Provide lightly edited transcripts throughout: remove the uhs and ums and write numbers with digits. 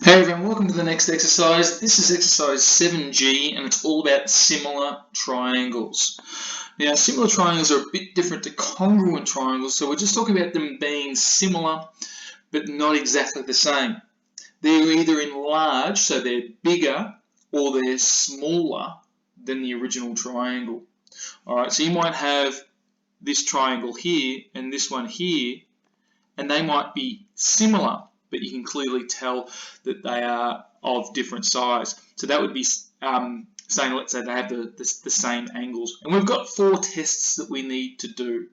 Hey everyone, welcome to the next exercise. This is exercise 7G and it's all about similar triangles. Now, similar triangles are a bit different to congruent triangles, so we're just talking about them being similar but not exactly the same. They're either enlarged, so they're bigger, or they're smaller than the original triangle. Alright, so you might have this triangle here and this one here, and they might be similar, but you can clearly tell that they are of different size. So that would be saying, let's say they have the same angles. And we've got 4 tests that we need to do.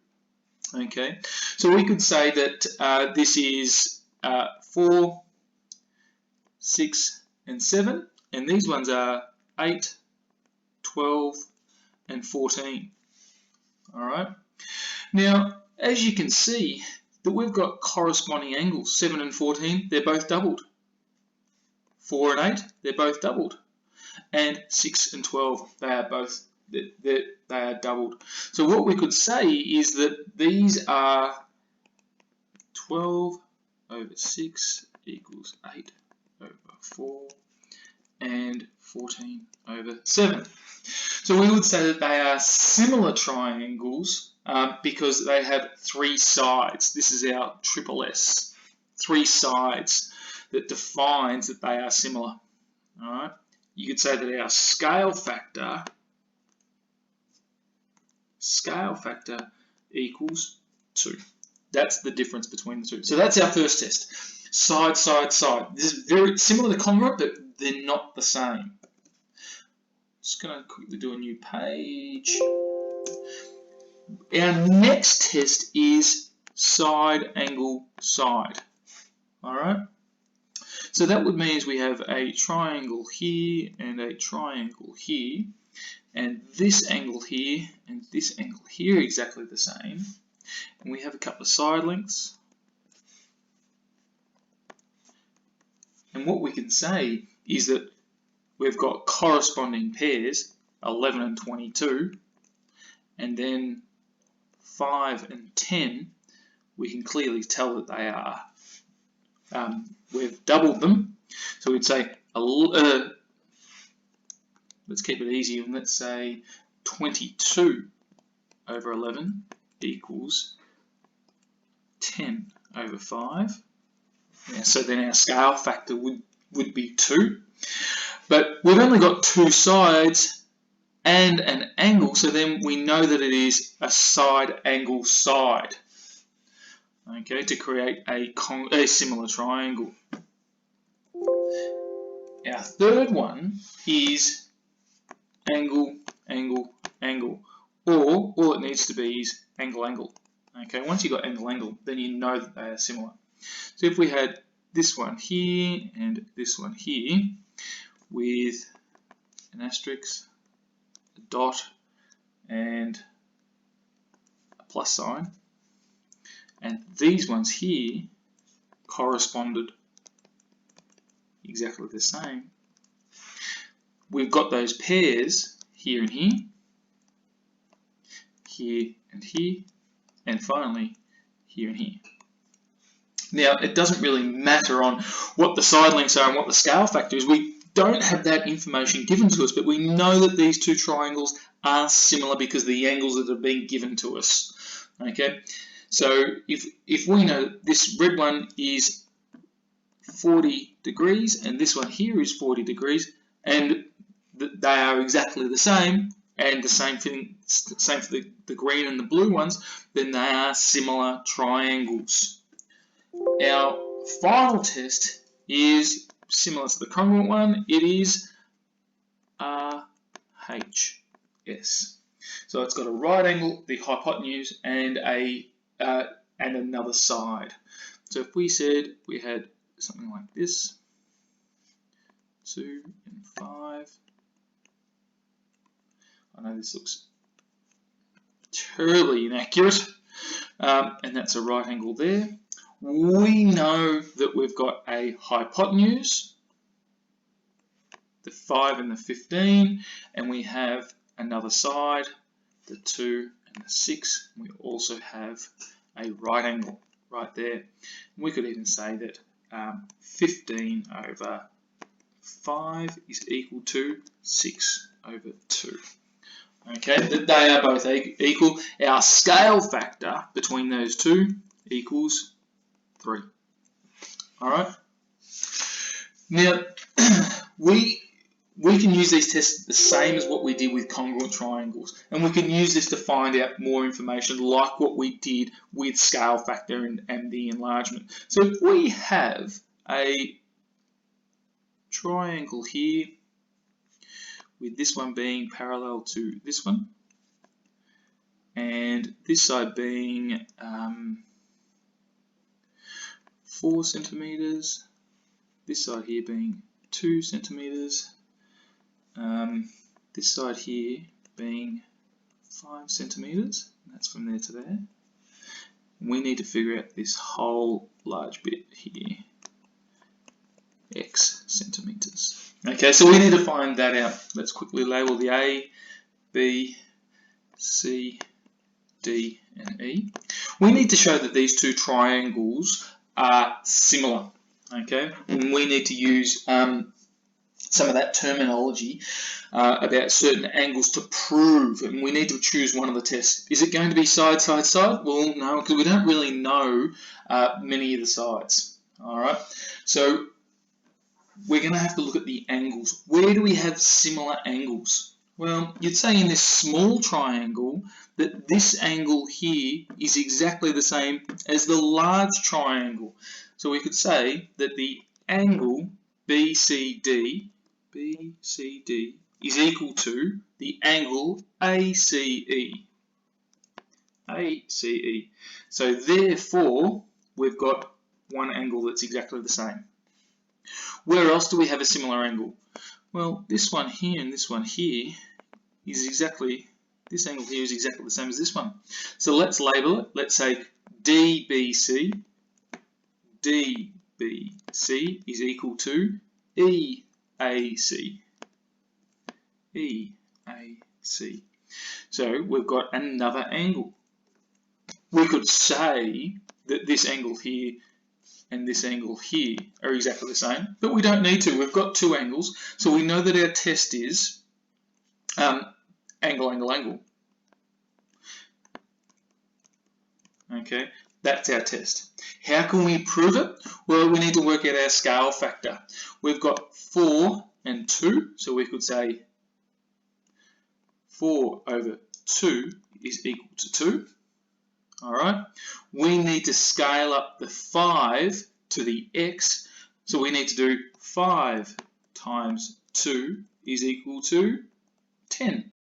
Okay, so we could say that this is 4, 6, and 7, and these ones are 8, 12, and 14. All right. Now, as you can see, that we've got corresponding angles. 7 and 14, they're both doubled. 4 and 8, they're both doubled. And 6 and 12, they are both they are doubled. So what we could say is that these are 12 over 6 equals 8 over 4 and 14 over 7. So we would say that they are similar triangles because they have 3 sides. This is our triple S. 3 sides that defines that they are similar. All right. You could say that our scale factor equals 2. That's the difference between the two. So that's our first test. Side, side, side. This is very similar to congruent, but they're not the same. Just going to quickly do a new page. Our next test is side, angle, side. All right. So that would mean we have a triangle here and a triangle here, and this angle here and this angle here are exactly the same. And we have a couple of side lengths. And what we can say is that we've got corresponding pairs, 11 and 22, and then 5 and 10, we can clearly tell that they are. We've doubled them, so we'd say, let's keep it easy, and let's say 22 over 11 equals 10 over 5. Yeah, so then our scale factor would be 2. But we've only got 2 sides and an angle, so then we know that it is a side angle side, okay, to create a similar triangle. Our third one is angle, angle, angle, or all it needs to be is angle, angle. Okay, once you've got angle, angle, then you know that they are similar. So if we had this one here and this one here with an asterisk, a dot, and a plus sign, and these ones here corresponded exactly the same, we've got those pairs here and here, here and here, and finally here and here. Now, it doesn't really matter on what the side lengths are and what the scale factor is. We don't have that information given to us, but we know that these two triangles are similar because of the angles that are being given to us. Okay, so if we know this red one is 40 degrees and this one here is 40 degrees, and they are exactly the same, and the same thing, same for the green and the blue ones, then they are similar triangles. Our final test is similar to the congruent one. It is RHS. So it's got a right angle, the hypotenuse, and another side. So if we said we had something like this, 2 and 5. I know this looks terribly inaccurate, and that's a right angle there. We know that we've got a hypotenuse, the 5 and the 15, and we have another side, the 2 and the 6. We also have a right angle right there. We could even say that 15 over 5 is equal to 6 over 2. Okay, that they are both equal. Our scale factor between those two equals 3. All right. Now, we can use these tests the same as what we did with congruent triangles, and we can use this to find out more information like what we did with scale factor and the enlargement. So if we have a triangle here, with this one being parallel to this one, and this side being 4 centimeters, this side here being 2 centimeters, this side here being 5 centimeters, that's from there to there. We need to figure out this whole large bit here, x centimeters. Okay, so we need to find that out. Let's quickly label the A, B, C, D, and E. We need to show that these two triangles are similar. Okay, and we need to use some of that terminology about certain angles to prove, and we need to choose one of the tests. Is it going to be side, side, side? Well, no, because we don't really know many of the sides. All right, so we're going to have to look at the angles. Where do we have similar angles? Well, you'd say in this small triangle that this angle here is exactly the same as the large triangle. So we could say that the angle BCD is equal to the angle ACE. ACE. So therefore, we've got one angle that's exactly the same. Where else do we have a similar angle? Well, this one here and this one here is exactly, this angle here is exactly the same as this one. So let's label it. Let's say DBC is equal to EAC. EAC. So we've got another angle. We could say that this angle here and this angle here are exactly the same, but we don't need to. We've got two angles, so we know that our test is angle, angle, angle. Okay, that's our test. How can we prove it? Well, we need to work out our scale factor. We've got 4 and 2, so we could say 4 over 2 is equal to 2. All right. We need to scale up the 5 to the x, so we need to do 5 times 2 is equal to 10.